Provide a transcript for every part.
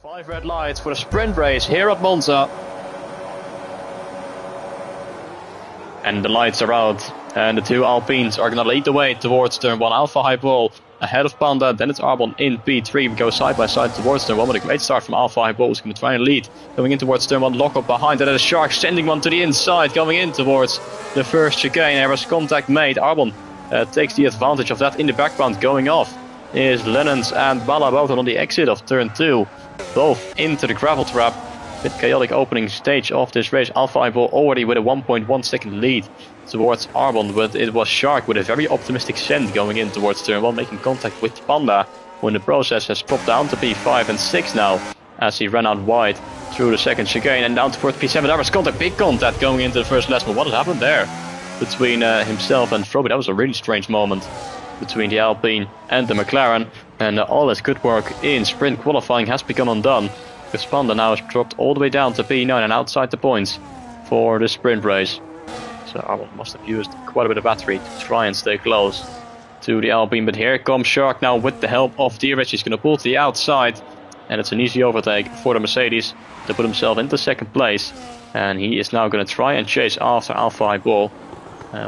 5 red lights for the sprint race here at Monza. And the lights are out. And the two Alpines are going to lead the way towards turn 1. Alpha Highball ahead of Panda. Then it's Arbon in P3. We go side by side towards turn 1 with a great start from Alpha Highball, who's going to try and lead. Going in towards turn 1. Lock up behind. And then a Shark sending one to the inside. Going in towards the first chicane. There was contact made. Arbon takes the advantage of that in the background. Going off is Lennons and Balaboten on the exit of turn 2. Both into the gravel trap. Bit chaotic opening stage of this race. Alpha Highball already with a 1.1 second lead towards Arbon, but it was Shark with a very optimistic send going in towards turn 1, making contact with Panda, who in the process has dropped down to P5 and 6 now, as he ran out wide through the second chicane and down towards P7. There was contact, big contact going into the first last, but what has happened there between himself and Froby? That was a really strange moment between the Alpine and the McLaren, and all his good work in sprint qualifying has become undone, because Panda now has dropped all the way down to P9 and outside the points for the sprint race. So Arbon must have used quite a bit of battery to try and stay close to the Alpine, but here comes Shark now with the help of DRS. He's going to pull to the outside, and it's an easy overtake for the Mercedes to put himself into second place, and he is now going to try and chase after Alpha Highball,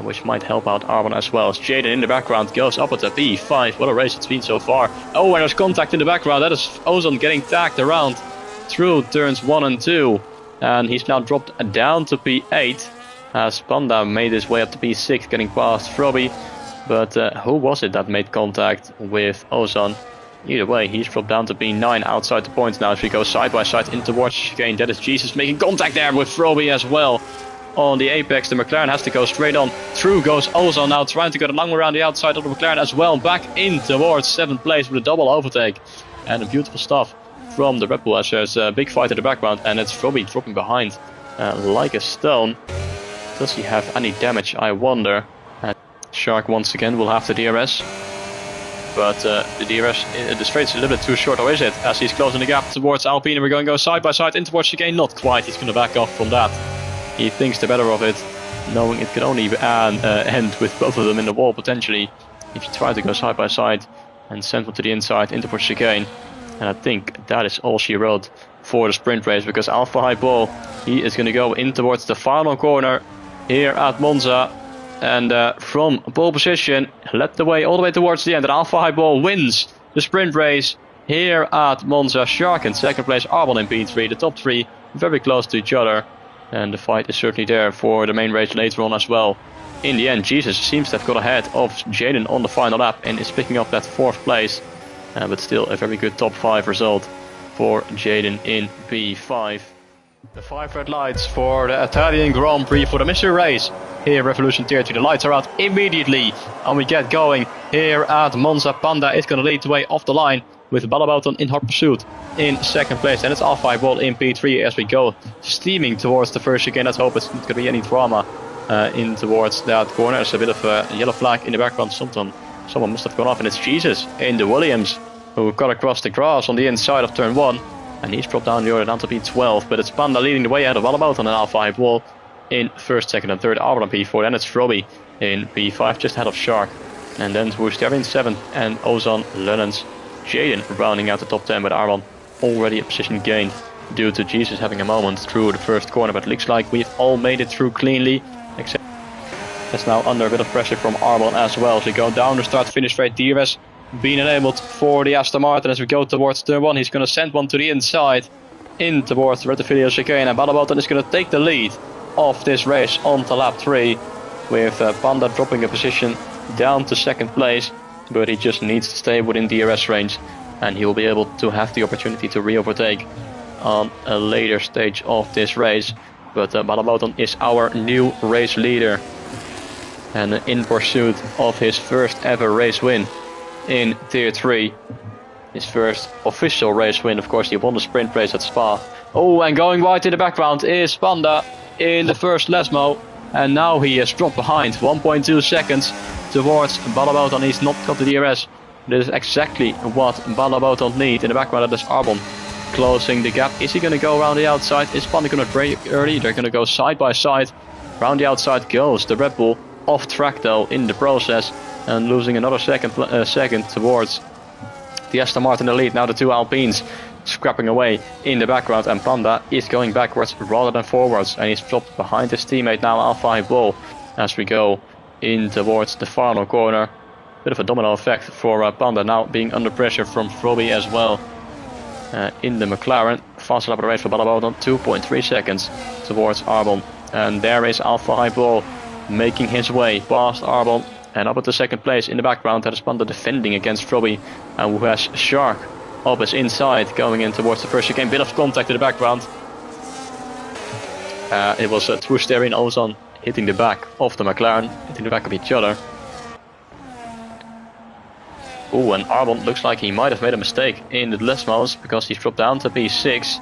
which might help out Arbon as well. As Jaden in the background goes up at the P5. What a race it's been so far. Oh, and there's contact in the background. That is Ozon getting tagged around through turns 1 and 2, and he's now dropped down to P8 as Panda made his way up to P6, getting past Froby. But who was it that made contact with Ozon? Either way, he's dropped down to P9 outside the points now as we go side by side in towards chicane. That is Jesus making contact there with Froby as well. On the apex, the McLaren has to go straight on. Through goes Ozon now, trying to get along around the outside of the McLaren as well. Back in towards 7th place with a double overtake. And a beautiful stuff from the Red Bull as there's a big fight in the background, and it's Froby dropping behind like a stone. Does he have any damage, I wonder? Shark once again will have the DRS. But the DRS, the straight is a little bit too short, or is it? As he's closing the gap towards Alpine, and we're going to go side by side in towards chicane. Not quite, he's going to back off from that. He thinks the better of it, knowing it can only end with both of them in the wall potentially, if you try to go side by side and send one to the inside into towards chicane. And I think that is all she wrote for the sprint race, because Alpha Highball, he is going to go in towards the final corner here at Monza, and from pole position led the way all the way towards the end, and Alpha Highball wins the sprint race here at Monza. Shark in second place, Arbon in P3, the top three very close to each other, and the fight is certainly there for the main race later on as well. In the end, Jesus seems to have got ahead of Jaden on the final lap and is picking up that 4th place, but still a very good top 5 result for Jaden in P5. The 5 red lights for the Italian Grand Prix for the mystery race here Revolution Tier 2. The lights are out immediately and we get going here at Monza. Panda is going to lead the way off the line with Balaboten in hot pursuit in second place, and it's Alpha Highball in P3 as we go steaming towards the first chicane. Let's hope it's not going to be any drama in towards that corner. There's a bit of a yellow flag in the background. Someone must have gone off, and it's Jesus in the Williams who got across the grass on the inside of turn 1, and he's dropped down the order down to P12. But it's Panda leading the way ahead of Balaboten and Alpha Highball in 1st, 2nd and 3rd. Arbon on P4, then it's Froby in P5 just ahead of Shark, and then Woester in 7th, and Ozon, Lennons, Jaden rounding out the top 10, but Arbon already a position gained due to Jesus having a moment through the first corner. But it looks like we've all made it through cleanly, except that's now under a bit of pressure from Arbon as well. As we go down the start finish straight, DRS being enabled for the Aston Martin as we go towards turn 1. He's going to send one to the inside in towards the Rettifilia chicane, and Balaboten is going to take the lead of this race on to lap 3, with Panda dropping a position down to 2nd place, but he just needs to stay within DRS range and he will be able to have the opportunity to re-overtake on a later stage of this race. But Balaboten is our new race leader and in pursuit of his first ever race win in Tier 3. His first official race win. Of course, he won the sprint race at Spa. Oh, and going wide in the background is Panda in the first Lesmo, and now he has dropped behind 1.2 seconds towards Balaboten. He's not got the DRS. This is exactly what Balaboten need. In the background, that is Arbon closing the gap. Is he going to go around the outside? Is Panda going to break early? They're going to go side by side. Round the outside goes the Red Bull, off track though in the process, and losing another second towards the Aston Martin elite. Now the two Alpines scrapping away in the background, and Panda is going backwards rather than forwards, and he's dropped behind his teammate now, Alpha Highball, as we go in towards the final corner. Bit of a domino effect for Panda now being under pressure from Frobby as well. In the McLaren, fast lap of the race for Balabotan, 2.3 seconds towards Arbon. And there is Alpha Highball making his way past Arbon and up at the second place. In the background, that is Panda defending against Frobby, and who has Shark up his inside going in towards the first chicane. Bit of contact in the background. It was Trusteri and Ozan hitting the back of the McLaren, hitting the back of each other. Oh, and Arbon looks like he might have made a mistake in the Lesmos, because he's dropped down to P6.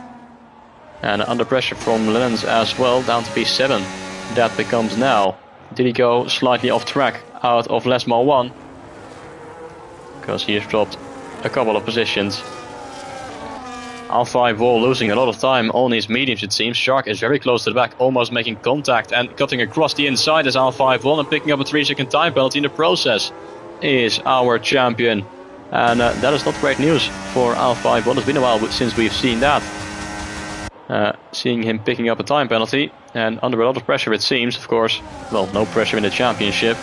And under pressure from Lenens as well, down to P7. That becomes now. Did he go slightly off track out of Lesmo 1? Because he has dropped a couple of positions. Alpha Highball losing a lot of time on his mediums, it seems. Shark is very close to the back, almost making contact and cutting across the inside as Alpha Highball, and picking up a 3-second time penalty in the process is our champion. And that is not great news for Alpha Highball. It's been a while since we've seen that. Seeing him picking up a time penalty and under a lot of pressure, it seems, of course. Well, no pressure in the championship.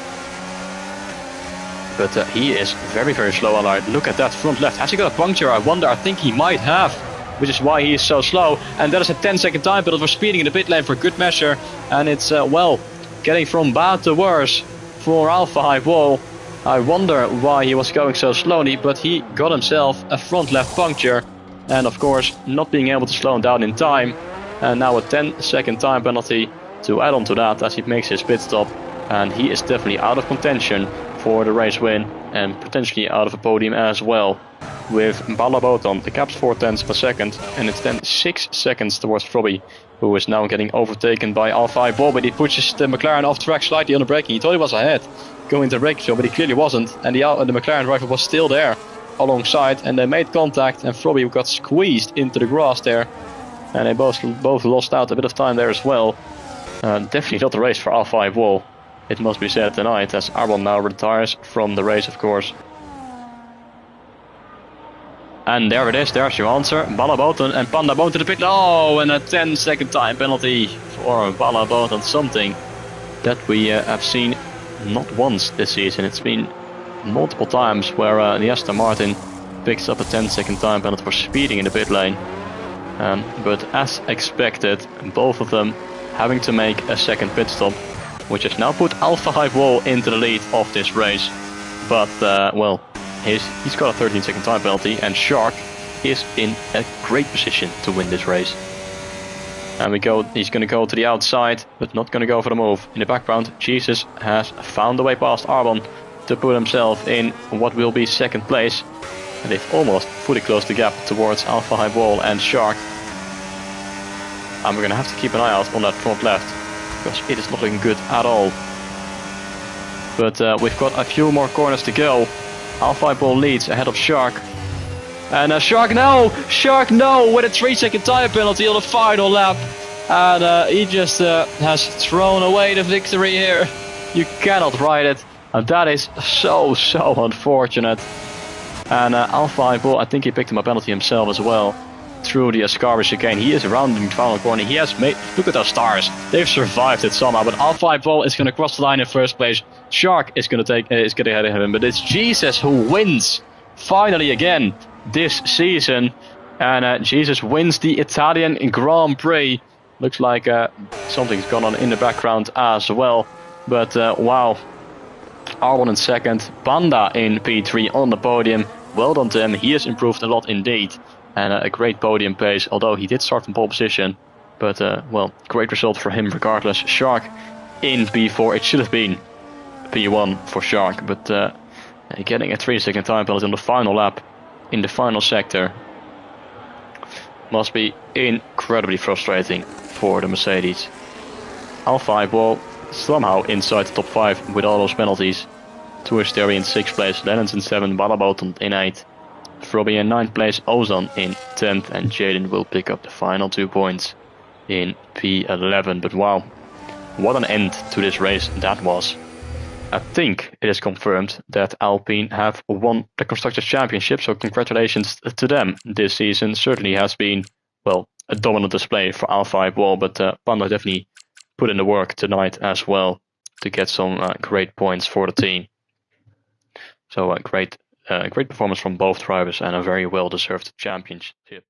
But he is very, very slow on our... Look at that front left. Has he got a puncture? I wonder. I think he might have, which is why he is so slow. And that is a 10-second time penalty for speeding in the pit lane for good measure. And it's, well, getting from bad to worse for Alpha Highball. I wonder why he was going so slowly, but he got himself a front left puncture. And of course, not being able to slow him down in time. And now a 10-second time penalty to add on to that as he makes his pit stop. And he is definitely out of contention for the race win, and potentially out of a podium as well. With Balabotan, the cap's 4/10 of a second, and it's then 6 seconds towards Frobby, who is now getting overtaken by Alpha Highball, but he pushes the McLaren off track slightly on the braking. He thought he was ahead going to brake show, but he clearly wasn't, and the McLaren driver was still there alongside, and they made contact, and Frobby got squeezed into the grass there, and they both lost out a bit of time there as well. Definitely not the race for Alpha Highball, it must be said tonight, as Arbon now retires from the race, of course. And there it is, there's your answer. Balabotan and Panda Boon to the pit. Oh, and a 10-second time penalty for Balabotan. Something that we have seen not once this season. It's been multiple times where the Aston Martin picks up a 10-second time penalty for speeding in the pit lane. But as expected, both of them having to make a second pit stop, which has now put Alpha Highball into the lead of this race. But, well, he's got a 13-second time penalty, and Shark is in a great position to win this race. And he's going to go to the outside, but not going to go for the move. In the background, Jesus has found a way past Arbon to put himself in what will be second place. And they've almost fully closed the gap towards Alpha Highball and Shark. And we're going to have to keep an eye out on that front left, because it is not looking good at all. But we've got a few more corners to go. Alpha Highball leads ahead of Shark. And Shark no! Shark no! With a 3-second time penalty on the final lap. And he just has thrown away the victory here. You cannot ride it. And that is so unfortunate. And Alpha Highball, I think he picked him a penalty himself as well. Through the Ascaris chicane. He is rounding the final corner. He has made... Look at those stars. They've survived it somehow. But Alpha Highball is going to cross the line in first place. Shark is going to get ahead of him. But it's Jesus who wins. Finally again this season. And Jesus wins the Italian Grand Prix. Looks like something's gone on in the background as well. But wow. Arbon in second. Panda in P3 on the podium. Well done to him. He has improved a lot indeed. And a great podium pace, although he did start from pole position. But, well, great result for him regardless. Shark in P4. It should have been P1 for Shark. But getting a 3-second time penalty on the final lap in the final sector must be incredibly frustrating for the Mercedes. Alpha Highball somehow inside the top 5 with all those penalties. Tuasteri in 6th place, Lennons in 7th, Balabotan in 8th. Frobby in 9th place, Ozan in 10th, and Jaden will pick up the final 2 points in P11. But wow, what an end to this race that was. I think it is confirmed that Alpine have won the Constructors' Championship, so congratulations to them. This season certainly has been, well, a dominant display for Alpha Hypewall, but Panda definitely put in the work tonight as well to get some great points for the team. So great performance from both drivers and a very well-deserved championship.